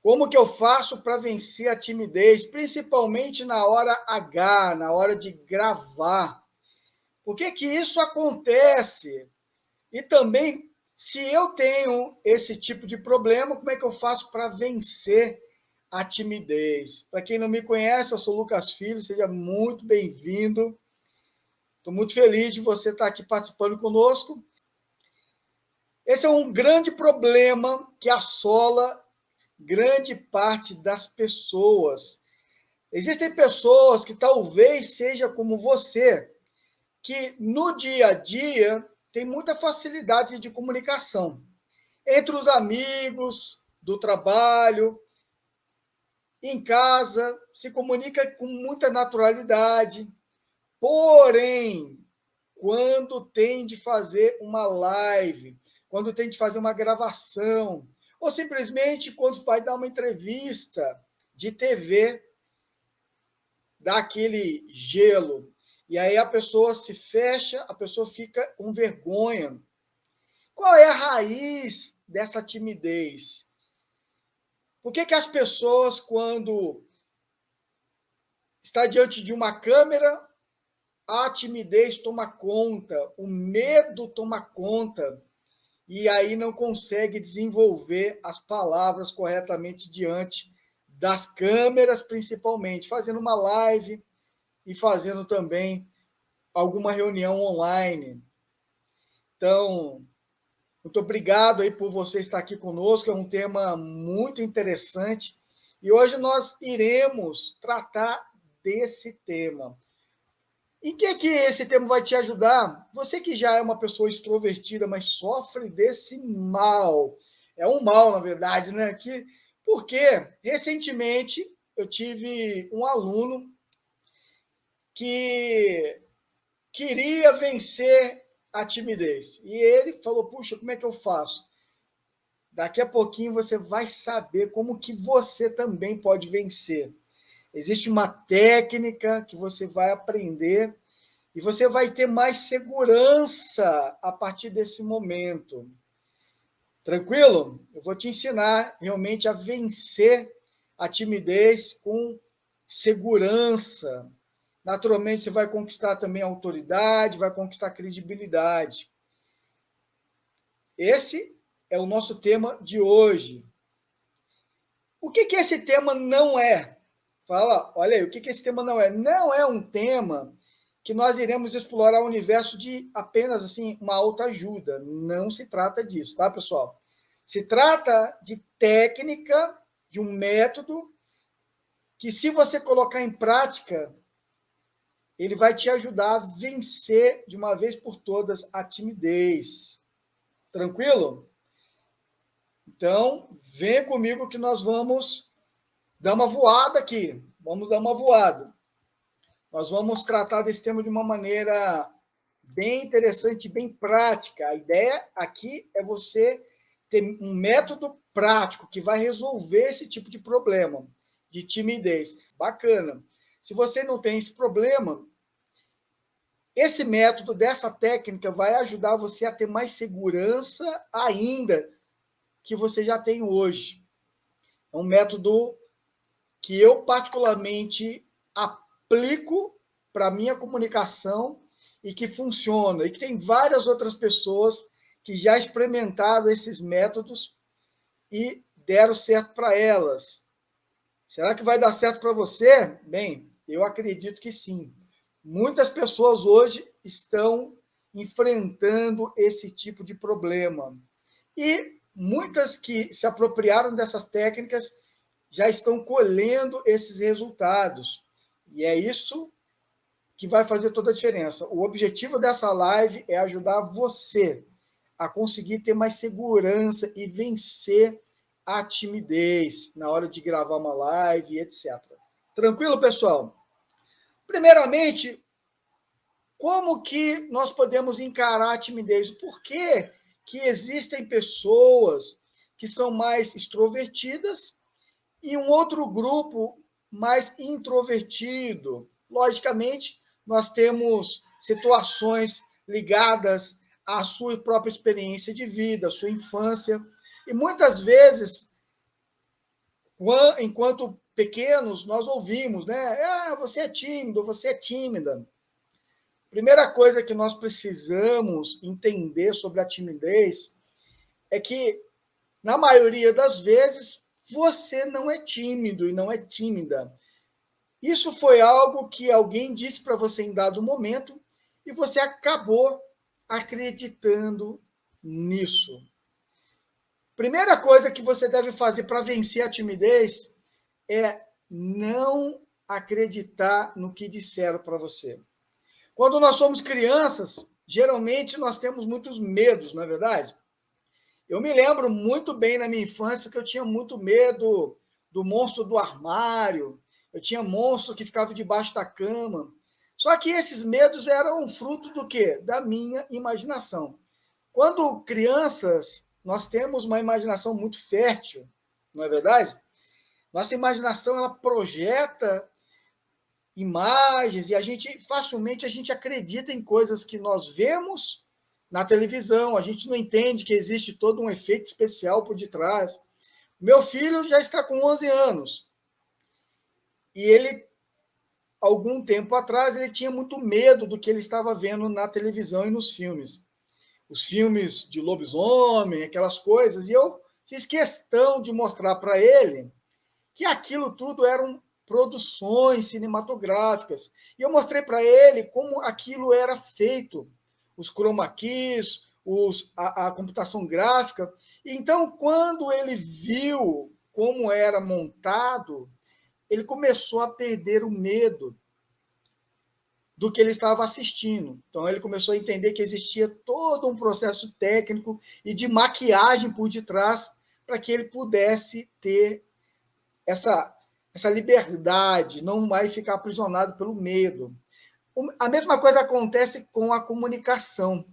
Como que eu faço para vencer a timidez, principalmente na hora H, na hora de gravar? Por que que isso acontece? E também, se eu tenho esse tipo de problema, como é que eu faço para vencer a timidez? Para quem não me conhece, eu sou Lucas Filho, seja muito bem-vindo. Estou muito feliz de você estar aqui participando conosco. Esse é um grande problema que assola grande parte das pessoas. Existem pessoas que talvez seja como você, que no dia a dia tem muita facilidade de comunicação entre os amigos, do trabalho, em casa, se comunica com muita naturalidade. Porém, quando tem de fazer uma live, quando tem de fazer uma gravação, ou simplesmente quando vai dar uma entrevista de TV, dá aquele gelo. E aí a pessoa se fecha, a pessoa fica com vergonha. Qual é a raiz dessa timidez? Por que que as pessoas, quando está diante de uma câmera, a timidez toma conta, o medo toma conta, e aí não consegue desenvolver as palavras corretamente diante das câmeras, principalmente, fazendo uma live e fazendo também alguma reunião online. Então, muito obrigado aí por você estar aqui conosco, é um tema muito interessante, e hoje nós iremos tratar desse tema. Em que esse tema vai te ajudar? Você que já é uma pessoa extrovertida, mas sofre desse mal. É um mal, na verdade, né? Porque recentemente eu tive um aluno que queria vencer a timidez. E ele falou: puxa, como é que eu faço? Daqui a pouquinho você vai saber como que você também pode vencer. Existe uma técnica que você vai aprender e você vai ter mais segurança a partir desse momento. Tranquilo? Eu vou te ensinar realmente a vencer a timidez com segurança. Naturalmente, você vai conquistar também a autoridade, vai conquistar a credibilidade. Esse é o nosso tema de hoje. O que esse tema não é? Fala, olha aí, o que esse tema não é? Não é um tema que nós iremos explorar o universo de apenas assim uma autoajuda. Não se trata disso, tá, pessoal? Se trata de técnica, de um método que, se você colocar em prática, ele vai te ajudar a vencer de uma vez por todas a timidez. Tranquilo? Então, vem comigo que nós vamos dar uma voada aqui. Vamos dar uma voada. Nós vamos tratar desse tema de uma maneira bem interessante, bem prática. A ideia aqui é você ter um método prático que vai resolver esse tipo de problema de timidez. Bacana. Se você não tem esse problema, esse método dessa técnica vai ajudar você a ter mais segurança ainda que você já tem hoje. É um método que eu particularmente aplico para a minha comunicação e que funciona, e que tem várias outras pessoas que já experimentaram esses métodos e deram certo para elas. Será que vai dar certo para você? Bem, eu acredito que sim. Muitas pessoas hoje estão enfrentando esse tipo de problema. E muitas que se apropriaram dessas técnicas já estão colhendo esses resultados. E é isso que vai fazer toda a diferença. O objetivo dessa live é ajudar você a conseguir ter mais segurança e vencer a timidez na hora de gravar uma live, etc. Tranquilo, pessoal? Primeiramente, como que nós podemos encarar a timidez? Por que que existem pessoas que são mais extrovertidas e um outro grupo mais introvertido? Logicamente, nós temos situações ligadas à sua própria experiência de vida, à sua infância, e muitas vezes Enquanto pequenos, nós ouvimos, né? Ah, você é tímido, você é tímida. Primeira coisa que nós precisamos entender sobre a timidez é que, na maioria das vezes, você não é tímido e não é tímida. Isso foi algo que alguém disse para você em dado momento e você acabou acreditando nisso. Primeira coisa que você deve fazer para vencer a timidez é não acreditar no que disseram para você. Quando nós somos crianças, geralmente nós temos muitos medos, não é verdade? Eu me lembro muito bem na minha infância que eu tinha muito medo do monstro do armário, eu tinha monstro que ficava debaixo da cama. Só que esses medos eram fruto do quê? Da minha imaginação. Quando crianças, nós temos uma imaginação muito fértil, não é verdade? Nossa imaginação, ela projeta imagens e facilmente a gente acredita em coisas que nós vemos na televisão, a gente não entende que existe todo um efeito especial por detrás. Meu filho já está com 11 anos e ele, algum tempo atrás, ele tinha muito medo do que ele estava vendo na televisão e nos filmes. Os filmes de lobisomem, aquelas coisas, e eu fiz questão de mostrar para ele que aquilo tudo eram produções cinematográficas. E eu mostrei para ele como aquilo era feito, os chroma keys, a computação gráfica. Então, quando ele viu como era montado, ele começou a perder o medo do que ele estava assistindo. Então, ele começou a entender que existia todo um processo técnico e de maquiagem por detrás para que ele pudesse ter essa liberdade, não vai ficar aprisionado pelo medo. A mesma coisa acontece com a comunicação.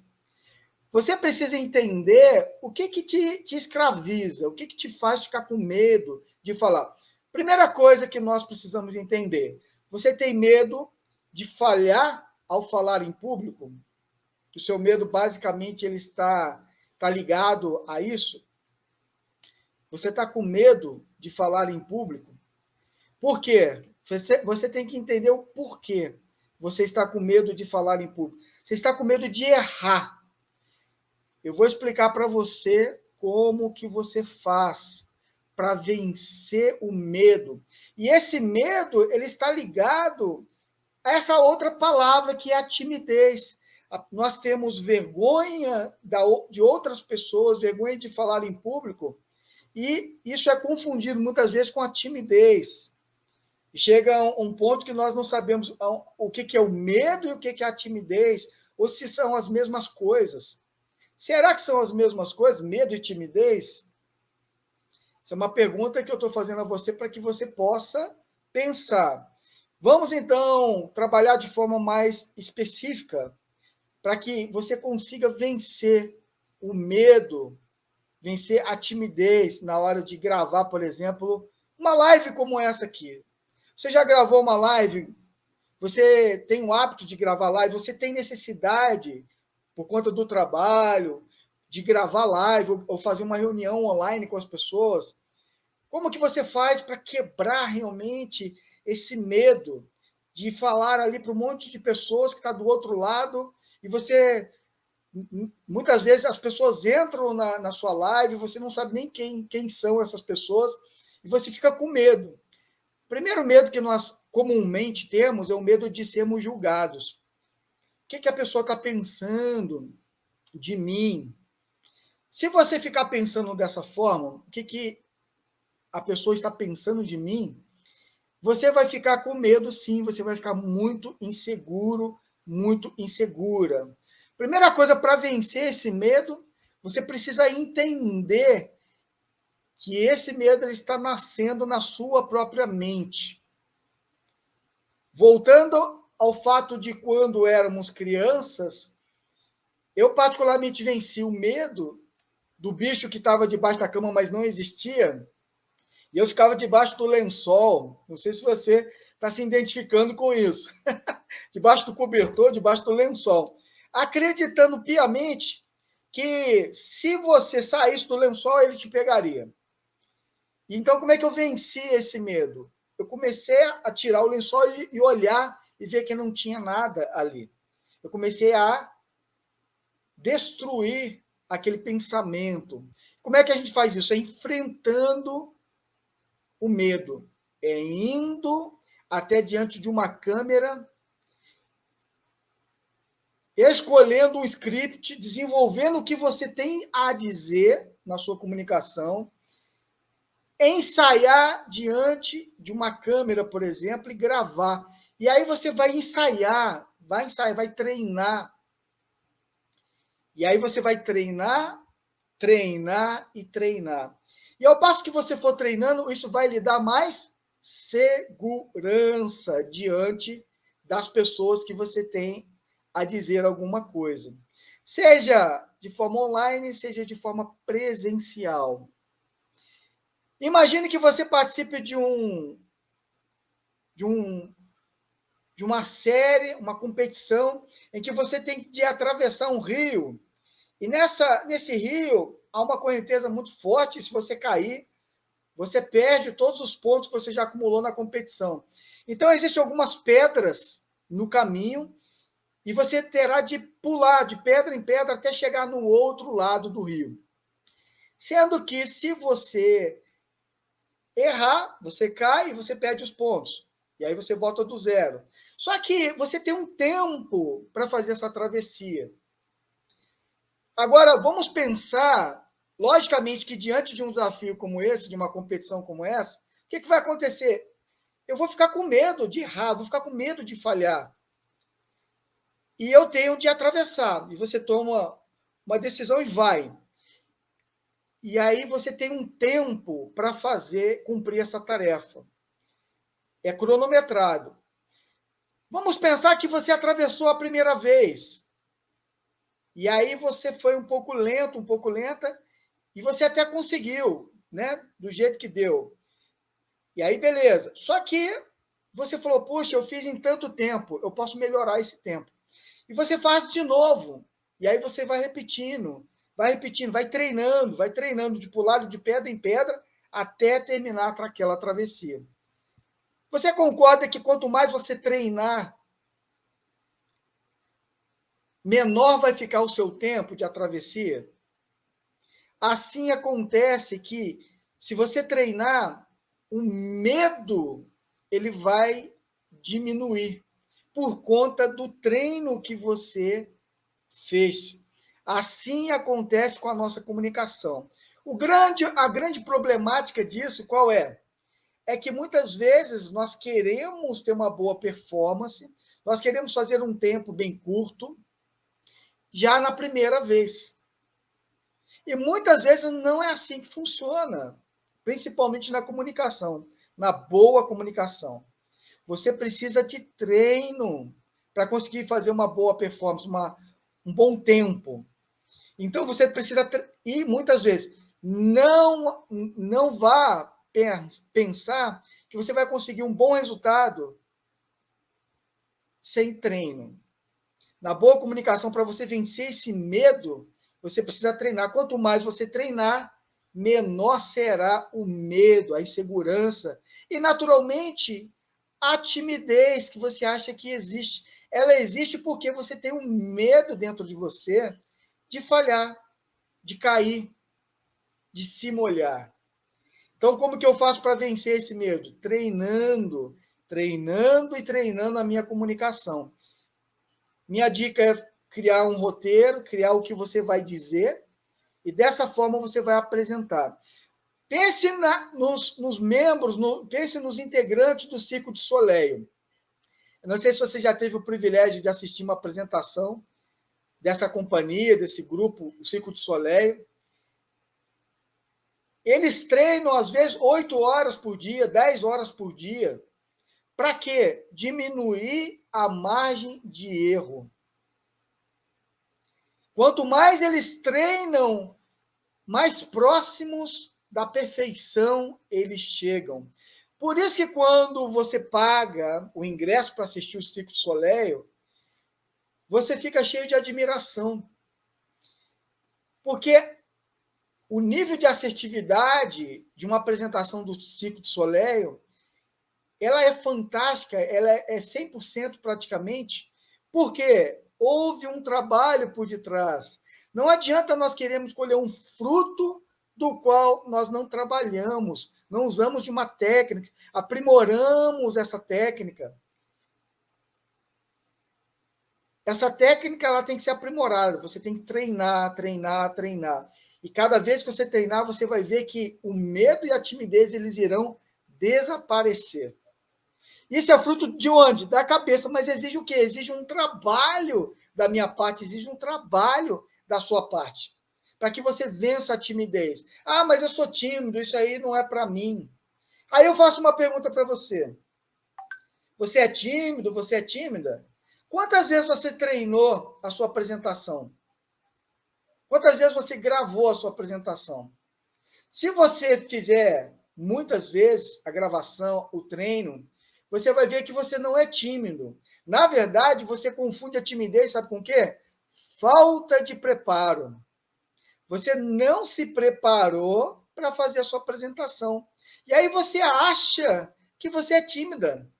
Você precisa entender o que te escraviza, o que te faz ficar com medo de falar. Primeira coisa que nós precisamos entender: você tem medo de falhar ao falar em público? O seu medo, basicamente, ele está ligado a isso? Você está com medo de falar em público? Por quê? Você tem que entender o porquê você está com medo de falar em público. Você está com medo de errar. Eu vou explicar para você como que você faz para vencer o medo. E esse medo, ele está ligado a essa outra palavra que é a timidez. Nós temos vergonha de outras pessoas, vergonha de falar em público, e isso é confundido muitas vezes com a timidez. Chega um ponto que nós não sabemos o que é o medo e o que é a timidez, ou se são as mesmas coisas. Será que são as mesmas coisas, medo e timidez? Essa é uma pergunta que eu estou fazendo a você para que você possa pensar. Vamos, então, trabalhar de forma mais específica para que você consiga vencer o medo, vencer a timidez na hora de gravar, por exemplo, uma live como essa aqui. Você já gravou uma live? Você tem o hábito de gravar live? Você tem necessidade, por conta do trabalho, de gravar live ou fazer uma reunião online com as pessoas? Como que você faz para quebrar realmente esse medo de falar ali para um monte de pessoas que está do outro lado e você... Muitas vezes as pessoas entram na sua live e você não sabe nem quem são essas pessoas e você fica com medo. O primeiro medo que nós comumente temos é o medo de sermos julgados. O que a pessoa está pensando de mim? Se você ficar pensando dessa forma, o que a pessoa está pensando de mim, você vai ficar com medo, sim, você vai ficar muito inseguro, muito insegura. Primeira coisa, para vencer esse medo, você precisa entender que esse medo ele está nascendo na sua própria mente. Voltando ao fato de quando éramos crianças, eu particularmente venci o medo do bicho que estava debaixo da cama, mas não existia, e eu ficava debaixo do lençol. Não sei se você está se identificando com isso. Debaixo do cobertor, debaixo do lençol. Acreditando piamente que se você saísse do lençol, ele te pegaria. Então, como é que eu venci esse medo? Eu comecei a tirar o lençol e olhar e ver que não tinha nada ali. Eu comecei a destruir aquele pensamento. Como é que a gente faz isso? É enfrentando o medo. É indo até diante de uma câmera, escolhendo um script, desenvolvendo o que você tem a dizer na sua comunicação, ensaiar diante de uma câmera, por exemplo, e gravar. E aí você vai ensaiar, vai treinar. E aí você vai treinar, treinar e treinar. E ao passo que você for treinando, isso vai lhe dar mais segurança diante das pessoas que você tem a dizer alguma coisa. Seja de forma online, seja de forma presencial. Imagine que você participe de uma série, uma competição em que você tem de atravessar um rio. E nesse rio há uma correnteza muito forte, e se você cair, você perde todos os pontos que você já acumulou na competição. Então, existem algumas pedras no caminho e você terá de pular de pedra em pedra até chegar no outro lado do rio. Sendo que, se você errar, você cai e você perde os pontos. E aí você volta do zero. Só que você tem um tempo para fazer essa travessia. Agora, vamos pensar, logicamente, que diante de um desafio como esse, de uma competição como essa, o que vai acontecer? Eu vou ficar com medo de errar, vou ficar com medo de falhar. E eu tenho de atravessar. E você toma uma decisão e vai. E aí você tem um tempo para cumprir essa tarefa. É cronometrado. Vamos pensar que você atravessou a primeira vez. E aí você foi um pouco lento, um pouco lenta, e você até conseguiu, né? Do jeito que deu. E aí, beleza. Só que você falou, puxa, eu fiz em tanto tempo, eu posso melhorar esse tempo. E você faz de novo. E aí você vai repetindo, vai treinando de pular de pedra em pedra até terminar aquela travessia. Você concorda que quanto mais você treinar, menor vai ficar o seu tempo de travessia? Assim acontece que, se você treinar, o medo ele vai diminuir por conta do treino que você fez. Assim acontece com a nossa comunicação. A grande problemática disso, qual é? É que muitas vezes nós queremos ter uma boa performance, nós queremos fazer um tempo bem curto, já na primeira vez. E muitas vezes não é assim que funciona, principalmente na comunicação, na boa comunicação. Você precisa de treino para conseguir fazer uma boa performance, um bom tempo. Então você precisa e muitas vezes não vá pensar que você vai conseguir um bom resultado sem treino. Na boa comunicação, para você vencer esse medo, você precisa treinar. Quanto mais você treinar, menor será o medo, a insegurança e, naturalmente, a timidez que você acha que existe. Ela existe porque você tem um medo dentro de você de falhar, de cair, de se molhar. Então, como que eu faço para vencer esse medo? Treinando, treinando e treinando a minha comunicação. Minha dica é criar um roteiro, criar o que você vai dizer, e dessa forma você vai apresentar. Pense nos membros, pense nos integrantes do Circo de Soleil. Eu não sei se você já teve o privilégio de assistir uma apresentação dessa companhia, desse grupo, o Circo de Soleil. Eles treinam, às vezes, 8 horas por dia, 10 horas por dia. Para quê? Diminuir a margem de erro. Quanto mais eles treinam, mais próximos da perfeição eles chegam. Por isso que, quando você paga o ingresso para assistir o Circo de Soleil, você fica cheio de admiração. Porque o nível de assertividade de uma apresentação do Cirque du Soleil, ela é fantástica, ela é 100% praticamente, porque houve um trabalho por detrás. Não adianta nós queremos colher um fruto do qual nós não trabalhamos, não usamos de uma técnica, aprimoramos essa técnica. Essa técnica ela tem que ser aprimorada, você tem que treinar, treinar, treinar. E cada vez que você treinar, você vai ver que o medo e a timidez eles irão desaparecer. Isso é fruto de onde? Da cabeça, mas exige o quê? Exige um trabalho da minha parte, exige um trabalho da sua parte, para que você vença a timidez. Ah, mas eu sou tímido, isso aí não é para mim. Aí eu faço uma pergunta para você. Você é tímido? Você é tímida? Quantas vezes você treinou a sua apresentação? Quantas vezes você gravou a sua apresentação? Se você fizer muitas vezes a gravação, o treino, você vai ver que você não é tímido. Na verdade, você confunde a timidez, sabe com o quê? Falta de preparo. Você não se preparou para fazer a sua apresentação. E aí você acha que você é tímida.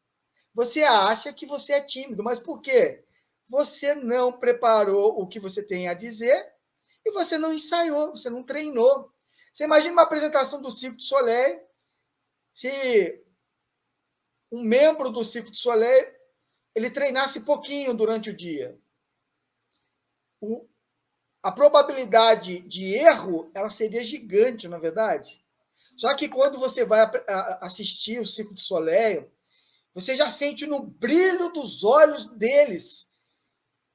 Você acha que você é tímido, mas por quê? Você não preparou o que você tem a dizer e você não ensaiou, você não treinou. Você imagina uma apresentação do Cirque du Soleil, se um membro do Cirque du Soleil ele treinasse pouquinho durante o dia. A probabilidade de erro ela seria gigante, na verdade. Só que quando você vai assistir o Cirque du Soleil, você já sente no brilho dos olhos deles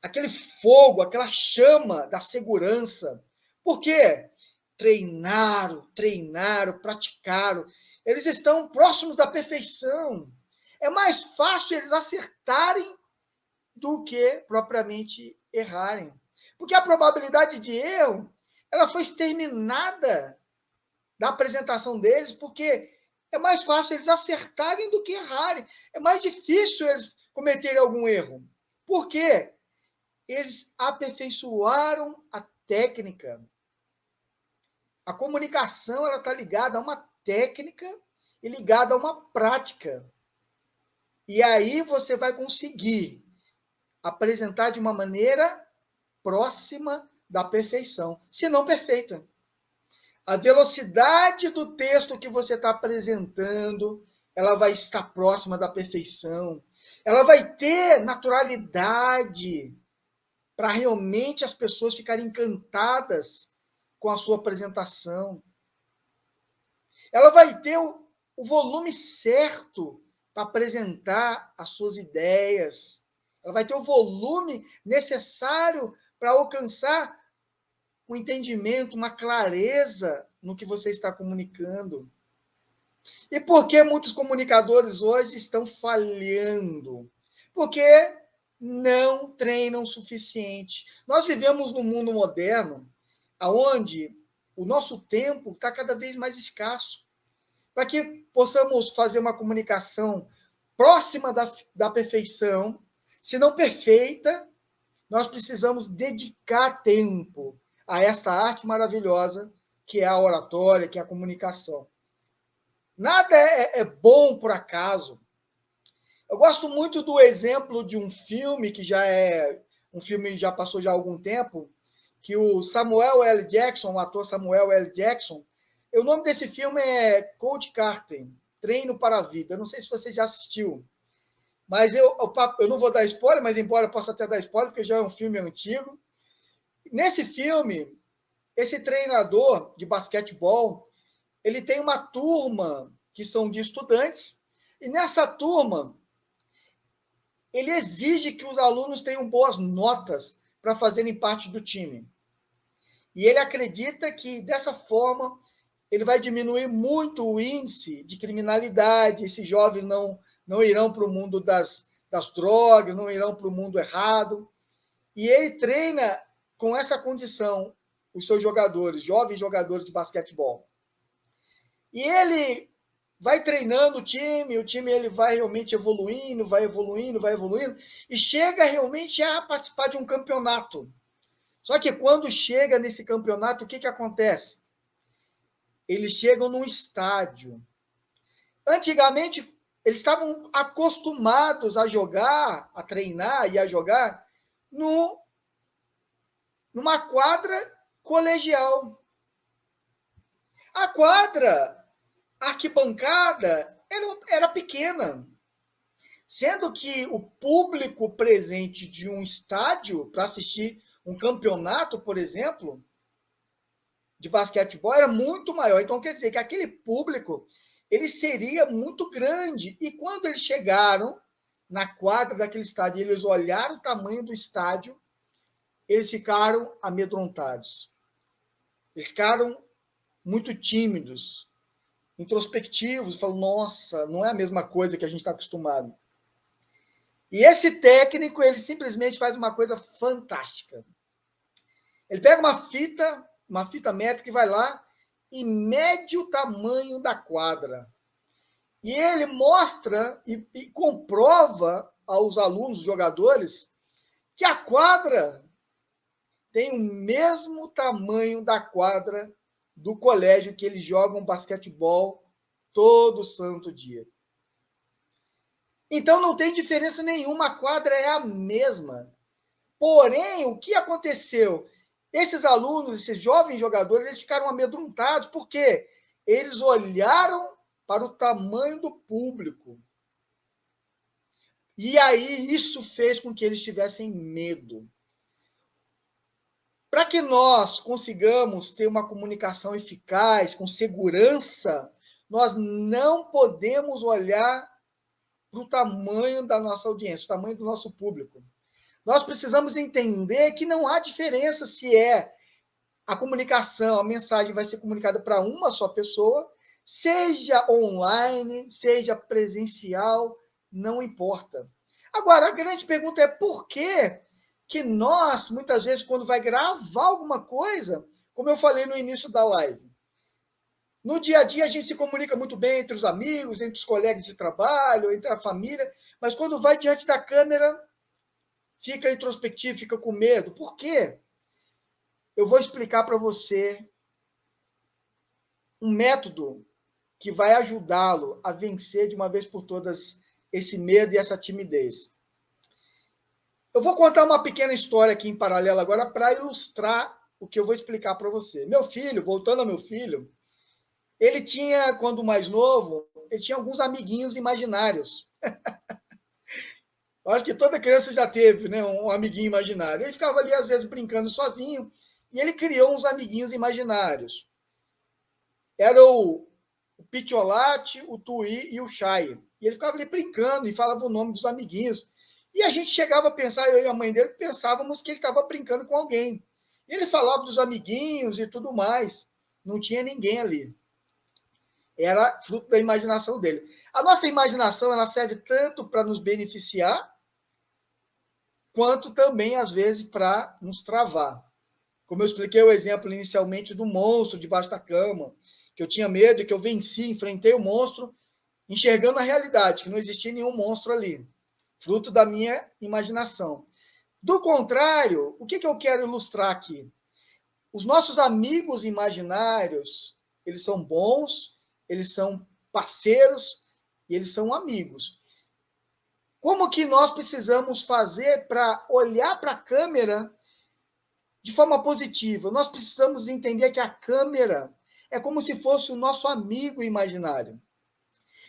aquele fogo, aquela chama da segurança. Por quê? Treinaram, praticaram. Eles estão próximos da perfeição. É mais fácil eles acertarem do que propriamente errarem. Porque a probabilidade de erro ela foi exterminada da apresentação deles, porque é mais fácil eles acertarem do que errarem. É mais difícil eles cometerem algum erro. Por quê? Eles aperfeiçoaram a técnica. A comunicação ela está ligada a uma técnica e ligada a uma prática. E aí você vai conseguir apresentar de uma maneira próxima da perfeição, se não perfeita. A velocidade do texto que você está apresentando, ela vai estar próxima da perfeição. Ela vai ter naturalidade para realmente as pessoas ficarem encantadas com a sua apresentação. Ela vai ter o volume certo para apresentar as suas ideias. Ela vai ter o volume necessário para alcançar um entendimento, uma clareza no que você está comunicando. E por que muitos comunicadores hoje estão falhando? Porque não treinam o suficiente. Nós vivemos num mundo moderno onde o nosso tempo está cada vez mais escasso. Para que possamos fazer uma comunicação próxima da perfeição, se não perfeita, nós precisamos dedicar tempo a essa arte maravilhosa que é a oratória, que é a comunicação. Nada é bom por acaso. Eu gosto muito do exemplo de um filme que já passou já há algum tempo, que o Samuel L. Jackson, o ator Samuel L. Jackson, o nome desse filme é Coach Carter, Treino para a Vida. Eu não sei se você já assistiu, mas eu não vou dar spoiler, mas embora eu possa até dar spoiler, porque já é um filme antigo. Nesse filme, esse treinador de basquetebol, ele tem uma turma que são de estudantes, e nessa turma, ele exige que os alunos tenham boas notas para fazerem parte do time. E ele acredita que, dessa forma, ele vai diminuir muito o índice de criminalidade, esses jovens não irão para o mundo das drogas, não irão para o mundo errado. E ele treina com essa condição os seus jogadores, jovens jogadores de basquetebol. E ele vai treinando o time ele vai realmente evoluindo, e chega realmente a participar de um campeonato. Só que quando chega nesse campeonato, o que acontece? eles chegam num estádio. Antigamente, eles estavam acostumados a jogar, a treinar e a jogar numa quadra colegial. A quadra, a arquibancada, era pequena. Sendo que o público presente de um estádio para assistir um campeonato, por exemplo, de basquetebol era muito maior. Então, quer dizer que aquele público ele seria muito grande. E quando eles chegaram na quadra daquele estádio, eles olharam o tamanho do estádio, eles ficaram amedrontados. Eles ficaram muito tímidos, introspectivos, falam, nossa, não é a mesma coisa que a gente está acostumado. E esse técnico, ele simplesmente faz uma coisa fantástica. Ele pega uma fita métrica e vai lá e mede o tamanho da quadra. E ele mostra e comprova aos alunos, jogadores, que a quadra tem o mesmo tamanho da quadra do colégio que eles jogam basquetebol todo santo dia. Então não tem diferença nenhuma, a quadra é a mesma. Porém, o que aconteceu? Esses alunos, esses jovens jogadores, eles ficaram amedrontados, porque eles olharam para o tamanho do público. E aí isso fez com que eles tivessem medo. Para que nós consigamos ter uma comunicação eficaz, com segurança, nós não podemos olhar para o tamanho da nossa audiência, o tamanho do nosso público. Nós precisamos entender que não há diferença se a comunicação, a mensagem vai ser comunicada para uma só pessoa, seja online, seja presencial, não importa. Agora, a grande pergunta é por que nós, muitas vezes, quando vai gravar alguma coisa, como eu falei no início da live, no dia a dia, a gente se comunica muito bem entre os amigos, entre os colegas de trabalho, entre a família, mas quando vai diante da câmera, fica introspectivo, fica com medo. Por quê? Eu vou explicar para você um método que vai ajudá-lo a vencer de uma vez por todas esse medo e essa timidez. Eu vou contar uma pequena história aqui em paralelo agora para ilustrar o que eu vou explicar para você. Meu filho, voltando ao meu filho, ele tinha, quando mais novo, ele tinha alguns amiguinhos imaginários. Eu acho que toda criança já teve, né, um amiguinho imaginário. Ele ficava ali, às vezes, brincando sozinho, e ele criou uns amiguinhos imaginários. Era o Pitiolate, o Tuí e o Chay. E ele ficava ali brincando e falava o nome dos amiguinhos. E a gente chegava a pensar, eu e a mãe dele, pensávamos que ele estava brincando com alguém. E ele falava dos amiguinhos e tudo mais. Não tinha ninguém ali. Era fruto da imaginação dele. A nossa imaginação, ela serve tanto para nos beneficiar, quanto também, às vezes, para nos travar. Como eu expliquei o exemplo inicialmente do monstro debaixo da cama, que eu tinha medo e que eu venci, enfrentei o monstro, enxergando a realidade, que não existia nenhum monstro ali, fruto da minha imaginação. Do contrário, o que eu quero ilustrar aqui? Os nossos amigos imaginários, eles são bons, eles são parceiros e eles são amigos. Como que nós precisamos fazer para olhar para a câmera de forma positiva? Nós precisamos entender que a câmera é como se fosse o nosso amigo imaginário.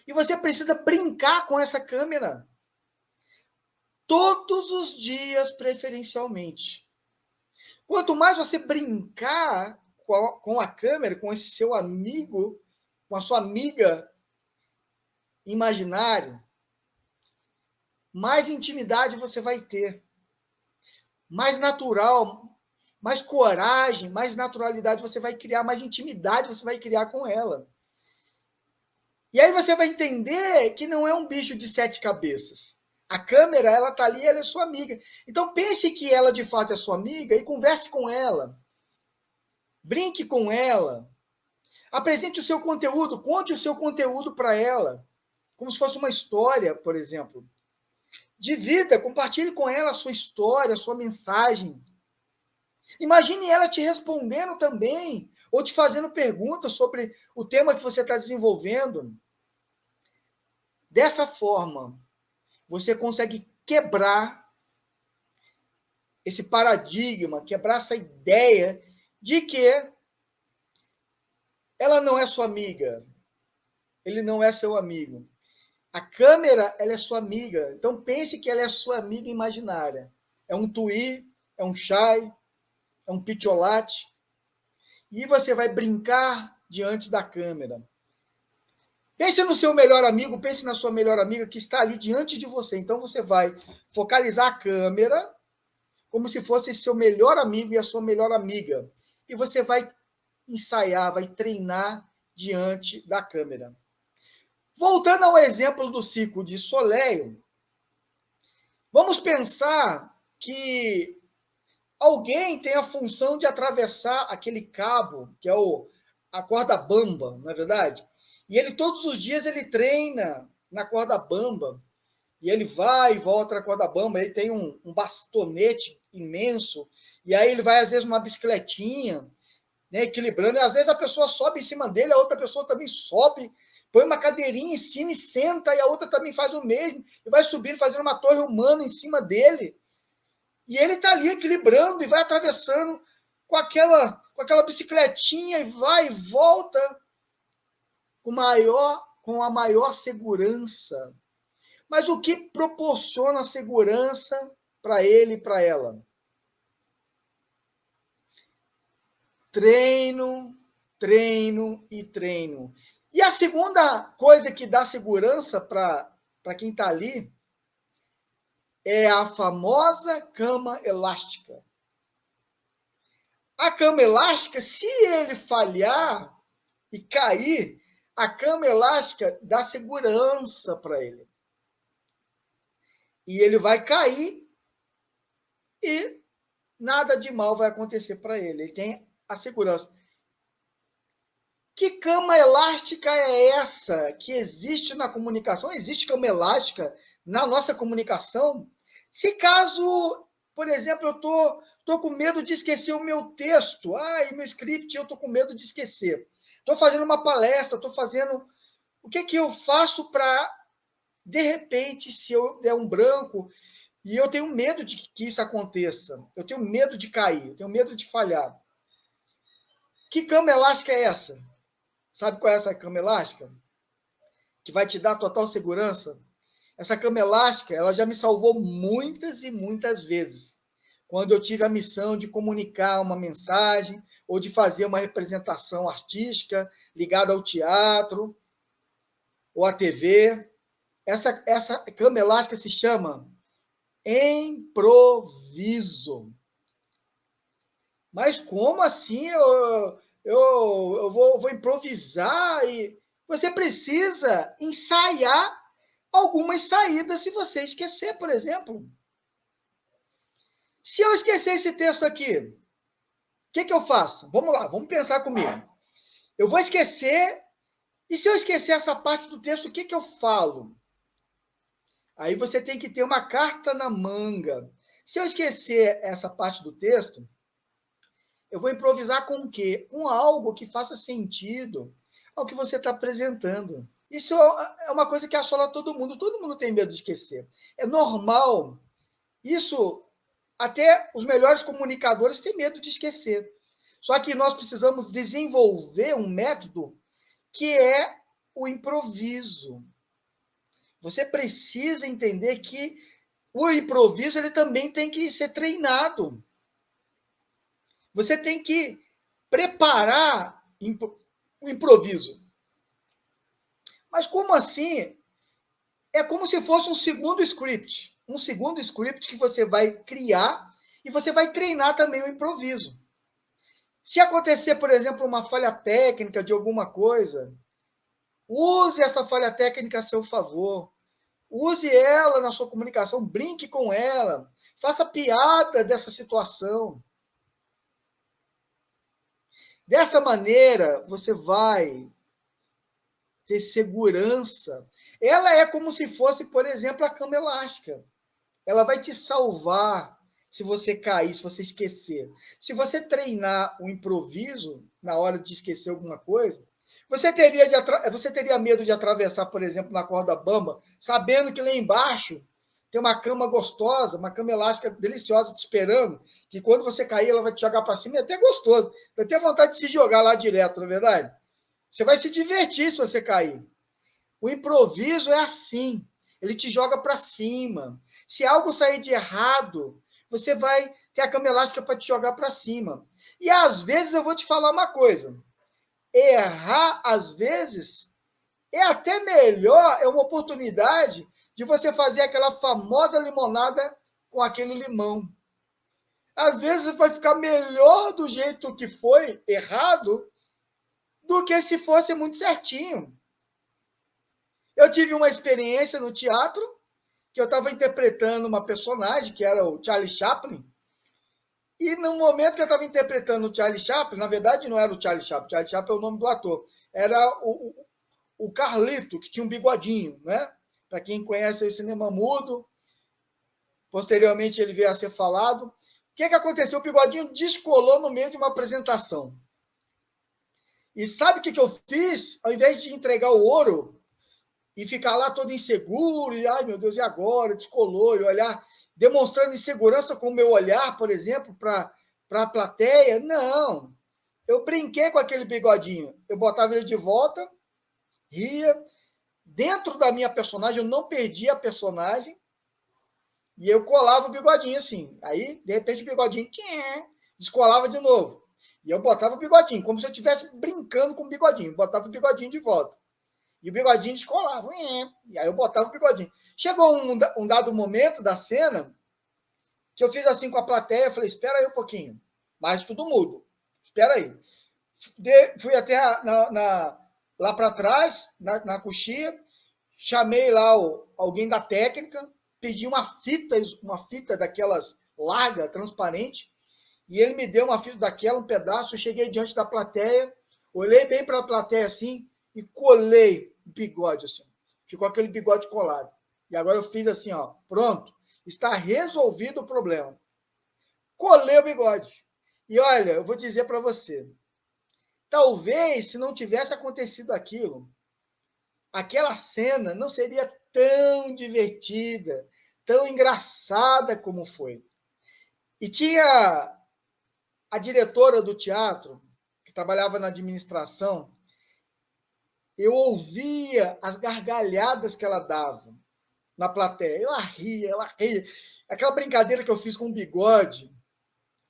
E você precisa brincar com essa câmera. Todos os dias, preferencialmente. Quanto mais você brincar com a câmera, com esse seu amigo, com a sua amiga imaginária, mais intimidade você vai ter. Mais natural, mais coragem, mais naturalidade você vai criar, mais intimidade você vai criar com ela. E aí você vai entender que não é um bicho de 7 cabeças. A câmera, ela está ali, ela é sua amiga. Então pense que ela de fato é sua amiga e converse com ela. Brinque com ela. Apresente o seu conteúdo, conte o seu conteúdo para ela. Como se fosse uma história, por exemplo. Divida, compartilhe com ela a sua história, a sua mensagem. Imagine ela te respondendo também. ou te fazendo perguntas sobre o tema que você está desenvolvendo. Dessa forma, você consegue quebrar esse paradigma, quebrar essa ideia de que ela não é sua amiga, ele não é seu amigo. A câmera, ela é sua amiga. Então pense que ela é sua amiga imaginária. É um tui, é um chai, é um picholate. E você vai brincar diante da câmera. Pense no seu melhor amigo, pense na sua melhor amiga que está ali diante de você. Então você vai focalizar a câmera como se fosse seu melhor amigo e a sua melhor amiga. E você vai ensaiar, vai treinar diante da câmera. Voltando ao exemplo do ciclo de Soleil, vamos pensar que alguém tem a função de atravessar aquele cabo, que é a corda bamba, não é verdade? E ele, todos os dias, ele treina na corda bamba, e ele vai e volta na corda bamba, ele tem um bastonete imenso, e aí ele vai, às vezes, numa bicicletinha, né, equilibrando, e às vezes a pessoa sobe em cima dele, a outra pessoa também sobe, põe uma cadeirinha em cima e senta, e a outra também faz o mesmo, e vai subindo, fazendo uma torre humana em cima dele. E ele está ali equilibrando e vai atravessando com aquela bicicletinha e vai e volta com a maior segurança. Mas o que proporciona segurança para ele e para ela? Treino, treino e treino. E a segunda coisa que dá segurança para quem está ali é a famosa cama elástica. A cama elástica, se ele falhar e cair, a cama elástica dá segurança para ele. E ele vai cair e nada de mal vai acontecer para ele. Ele tem a segurança. Que cama elástica é essa que existe na comunicação? Existe cama elástica na nossa comunicação? Se caso, por exemplo, eu tô com medo de esquecer o meu texto, meu script, eu tô com medo de esquecer. Estou fazendo uma palestra, estou fazendo... O que eu faço para, de repente, se eu der um branco, e eu tenho medo de que isso aconteça, eu tenho medo de cair, eu tenho medo de falhar. Que cama elástica é essa? Sabe qual é essa cama elástica? Que vai te dar total segurança? Essa cama elástica, ela já me salvou muitas e muitas vezes. Quando eu tive a missão de comunicar uma mensagem ou de fazer uma representação artística ligada ao teatro ou à TV. Essa cama elástica se chama improviso. Mas como assim eu vou improvisar? E você precisa ensaiar algumas saídas se você esquecer, por exemplo. Se eu esquecer esse texto aqui, o que eu faço? Vamos lá, vamos pensar comigo. Eu vou esquecer, e se eu esquecer essa parte do texto, o que eu falo? Aí você tem que ter uma carta na manga. Se eu esquecer essa parte do texto, eu vou improvisar com o quê? Com algo que faça sentido ao que você está apresentando. Isso é uma coisa que assola todo mundo tem medo de esquecer. É normal. Isso, até os melhores comunicadores têm medo de esquecer. Só que nós precisamos desenvolver um método que é o improviso. Você precisa entender que o improviso ele também tem que ser treinado. Você tem que preparar o improviso. Mas como assim? É como se fosse um segundo script. Um segundo script que você vai criar e você vai treinar também o improviso. Se acontecer, por exemplo, uma falha técnica de alguma coisa, use essa falha técnica a seu favor. Use ela na sua comunicação, brinque com ela, faça piada dessa situação. Dessa maneira, você vai ter segurança. Ela é como se fosse, por exemplo, a cama elástica. Ela vai te salvar, se você cair, se você esquecer. Se você treinar o improviso na hora de esquecer alguma coisa, você teria medo de atravessar, por exemplo, na corda bamba, sabendo que lá embaixo tem uma cama gostosa, uma cama elástica deliciosa te esperando, que quando você cair, ela vai te jogar para cima, e é até gostoso. Vai ter vontade de se jogar lá direto, não é verdade? Você vai se divertir se você cair. O improviso é assim, ele te joga para cima. Se algo sair de errado, você vai ter a cama elástica para te jogar para cima. E às vezes eu vou te falar uma coisa: errar, às vezes, é até melhor, é uma oportunidade de você fazer aquela famosa limonada com aquele limão. Às vezes vai ficar melhor do jeito que foi errado do que se fosse muito certinho. Eu tive uma experiência no teatro que eu estava interpretando uma personagem que era o Charlie Chaplin. E no momento que eu estava interpretando o Charlie Chaplin, na verdade não era o Charlie Chaplin é o nome do ator, era o Carlito, que tinha um bigodinho, né? Para quem conhece o cinema mudo, posteriormente ele veio a ser falado. O que aconteceu? O bigodinho descolou no meio de uma apresentação. E sabe o que eu fiz? Ao invés de entregar o ouro e ficar lá todo inseguro, e ai meu Deus, e agora? Descolou, e olhar, demonstrando insegurança com o meu olhar, por exemplo, para a plateia. Não. Eu brinquei com aquele bigodinho. Eu botava ele de volta, ria. Dentro da minha personagem, eu não perdi a personagem, e eu colava o bigodinho assim. Aí, de repente, o bigodinho descolava de novo. E eu botava o bigodinho, como se eu estivesse brincando com o bigodinho. Botava o bigodinho de volta. E o bigodinho descolava. E aí eu botava o bigodinho. Chegou um dado momento da cena que eu fiz assim com a plateia, falei, espera aí um pouquinho. Mas tudo mudo. Espera aí. Fui até lá para trás, na coxia, chamei lá alguém da técnica, pedi uma fita daquelas larga, transparente, e ele me deu uma fita daquela, um pedaço, eu cheguei diante da plateia, olhei bem para a plateia assim e colei o bigode assim. Ficou aquele bigode colado. E agora eu fiz assim, ó, pronto, está resolvido o problema. Colei o bigode. E olha, eu vou dizer para você, talvez se não tivesse acontecido aquilo, aquela cena não seria tão divertida, tão engraçada como foi. E tinha a diretora do teatro, que trabalhava na administração, eu ouvia as gargalhadas que ela dava na plateia. Ela ria, ela ria. Aquela brincadeira que eu fiz com o bigode,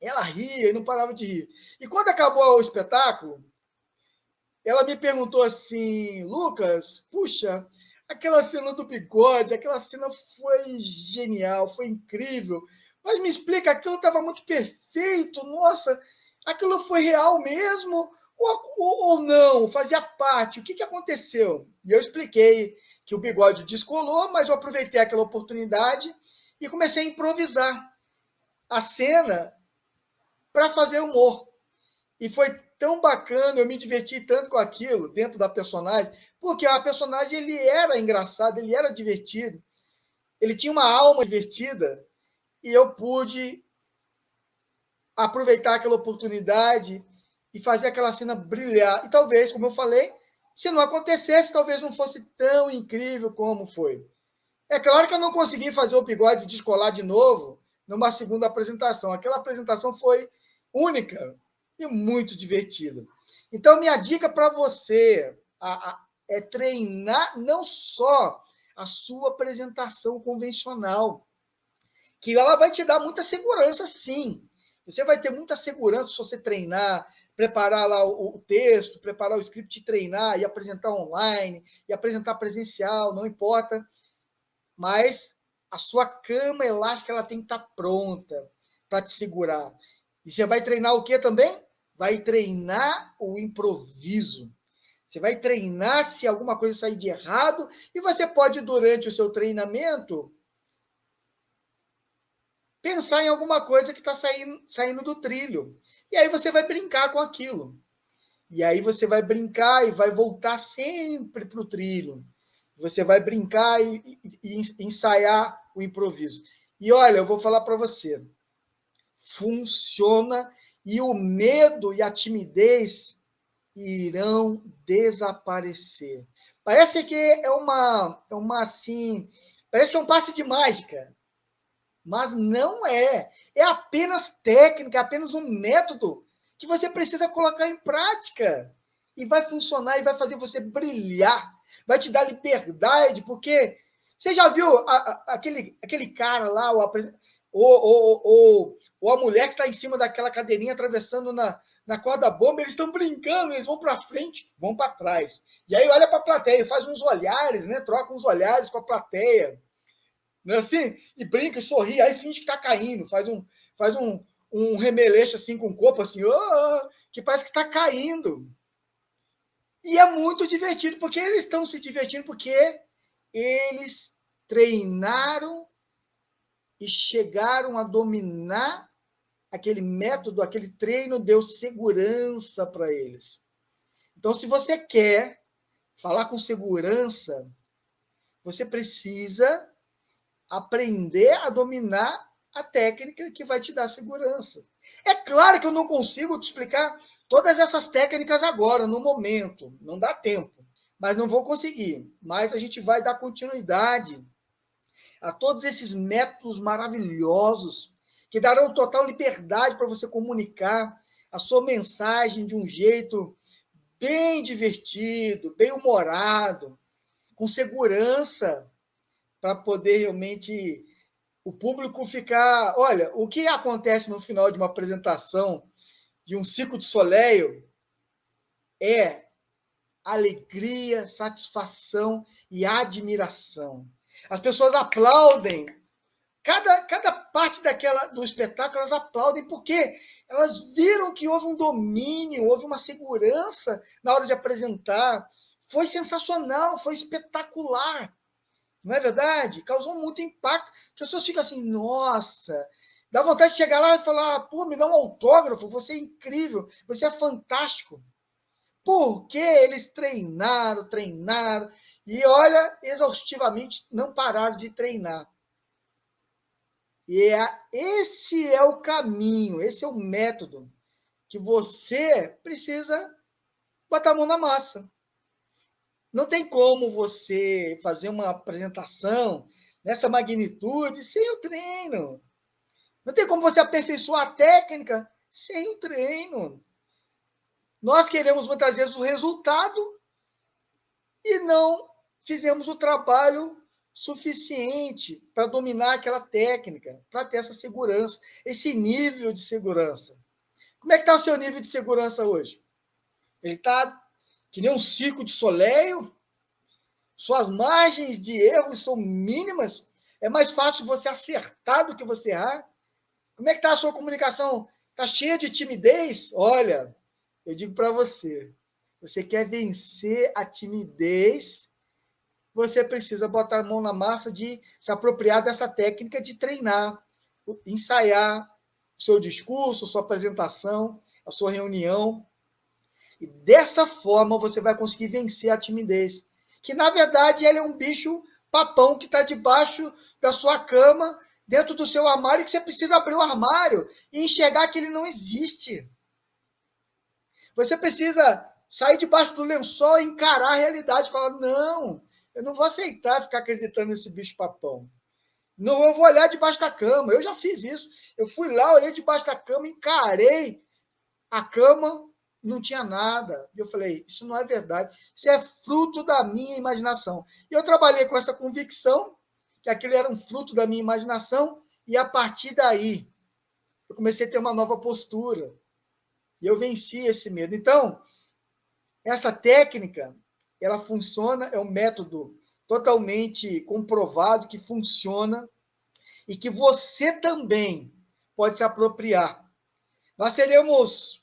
ela ria e não parava de rir. E quando acabou o espetáculo, ela me perguntou assim, Lucas, puxa, aquela cena do bigode, aquela cena foi genial, foi incrível, mas me explica, aquilo estava muito perfeito, nossa, aquilo foi real mesmo ou não? Fazia parte, o que aconteceu? E eu expliquei que o bigode descolou, mas eu aproveitei aquela oportunidade e comecei a improvisar a cena para fazer humor. E foi tão bacana, eu me diverti tanto com aquilo dentro da personagem, porque a personagem ele era engraçado, ele era divertido, ele tinha uma alma divertida, e eu pude aproveitar aquela oportunidade e fazer aquela cena brilhar. E talvez, como eu falei, se não acontecesse, talvez não fosse tão incrível como foi. É claro que eu não consegui fazer o bigode descolar de novo numa segunda apresentação. Aquela apresentação foi única e muito divertida. Então, minha dica para você é treinar não só a sua apresentação convencional, que ela vai te dar muita segurança, sim. Você vai ter muita segurança se você treinar, preparar lá o texto, preparar o script, treinar e apresentar online, e apresentar presencial, não importa. Mas a sua cama elástica ela tem que estar pronta para te segurar. E você vai treinar o que também? Vai treinar o improviso. Você vai treinar se alguma coisa sair de errado, e você pode, durante o seu treinamento, pensar em alguma coisa que está saindo do trilho. E aí você vai brincar com aquilo. E aí você vai brincar e vai voltar sempre para o trilho. Você vai brincar e ensaiar o improviso. E olha, eu vou falar para você, funciona e o medo e a timidez irão desaparecer. Parece que parece que é um passe de mágica, mas não é. É apenas técnica, é apenas um método que você precisa colocar em prática. E vai funcionar e vai fazer você brilhar. Vai te dar liberdade, porque você já viu aquele cara lá, ou a mulher que está em cima daquela cadeirinha atravessando na corda bomba, eles estão brincando, eles vão para frente, vão para trás. E aí olha para a plateia, faz uns olhares, né? Troca uns olhares com a plateia. Não é assim? E brinca, sorri, aí finge que está caindo, faz um remeleixo assim com o corpo, assim, que parece que está caindo. E é muito divertido, porque eles estão se divertindo, porque eles treinaram e chegaram a dominar aquele método, aquele treino deu segurança para eles. Então, se você quer falar com segurança, você precisa aprender a dominar a técnica que vai te dar segurança. É claro que eu não consigo te explicar todas essas técnicas agora, no momento. Não dá tempo. Mas não vou conseguir. Mas a gente vai dar continuidade a todos esses métodos maravilhosos que darão total liberdade para você comunicar a sua mensagem de um jeito bem divertido, bem humorado, com segurança, para poder realmente o público ficar... Olha, o que acontece no final de uma apresentação de um Circo de Soleil é alegria, satisfação e admiração. As pessoas aplaudem. Cada parte do espetáculo, elas aplaudem porque elas viram que houve um domínio, houve uma segurança na hora de apresentar. Foi sensacional, foi espetacular. Não é verdade? Causou muito impacto. As pessoas ficam assim, nossa, dá vontade de chegar lá e falar, pô, me dá um autógrafo, você é incrível, você é fantástico. Porque eles treinaram, e olha, exaustivamente não pararam de treinar. E esse é o caminho, esse é o método que você precisa botar a mão na massa. Não tem como você fazer uma apresentação nessa magnitude sem o treino. Não tem como você aperfeiçoar a técnica sem o treino. Nós queremos muitas vezes o resultado e não fizemos o trabalho suficiente para dominar aquela técnica, para ter essa segurança, esse nível de segurança. Como é que está o seu nível de segurança hoje? Ele está que nem um Circo de Soleil? Suas margens de erros são mínimas? É mais fácil você acertar do que você errar? Como é que está a sua comunicação? Está cheia de timidez? Olha, eu digo para você, você quer vencer a timidez, você precisa botar a mão na massa de se apropriar dessa técnica de treinar, ensaiar o seu discurso, sua apresentação, a sua reunião. E dessa forma você vai conseguir vencer a timidez. Que, na verdade, ele é um bicho papão que está debaixo da sua cama, dentro do seu armário, que você precisa abrir o armário e enxergar que ele não existe. Você precisa sair debaixo do lençol e encarar a realidade e falar, não, eu não vou aceitar ficar acreditando nesse bicho papão. Não, eu vou olhar debaixo da cama. Eu já fiz isso. Eu fui lá, olhei debaixo da cama, encarei a cama, não tinha nada. Eu falei, isso não é verdade. Isso é fruto da minha imaginação. E eu trabalhei com essa convicção, que aquilo era um fruto da minha imaginação, e a partir daí, eu comecei a ter uma nova postura. E eu venci esse medo. Então, essa técnica, ela funciona, é um método totalmente comprovado que funciona e que você também pode se apropriar. Nós teremos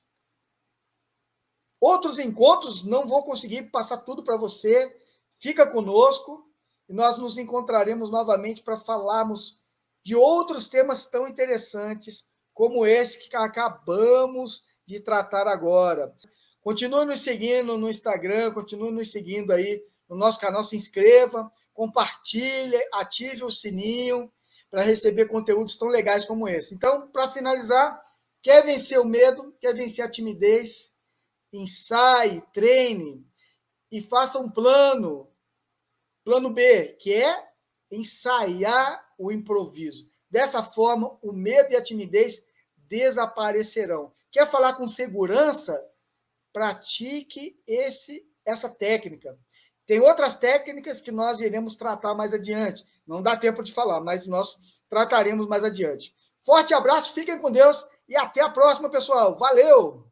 outros encontros, não vou conseguir passar tudo para você. Fica conosco e nós nos encontraremos novamente para falarmos de outros temas tão interessantes como esse que acabamos de tratar agora. Continue nos seguindo no Instagram, continue nos seguindo aí no nosso canal, se inscreva, compartilhe, ative o sininho, para receber conteúdos tão legais como esse. Então, para finalizar, quer vencer o medo, quer vencer a timidez, ensaie, treine e faça um plano B, que é ensaiar o improviso. Dessa forma, o medo e a timidez desaparecerão. Quer falar com segurança? Pratique essa técnica. Tem outras técnicas que nós iremos tratar mais adiante. Não dá tempo de falar, mas nós trataremos mais adiante. Forte abraço, fiquem com Deus e até a próxima, pessoal. Valeu!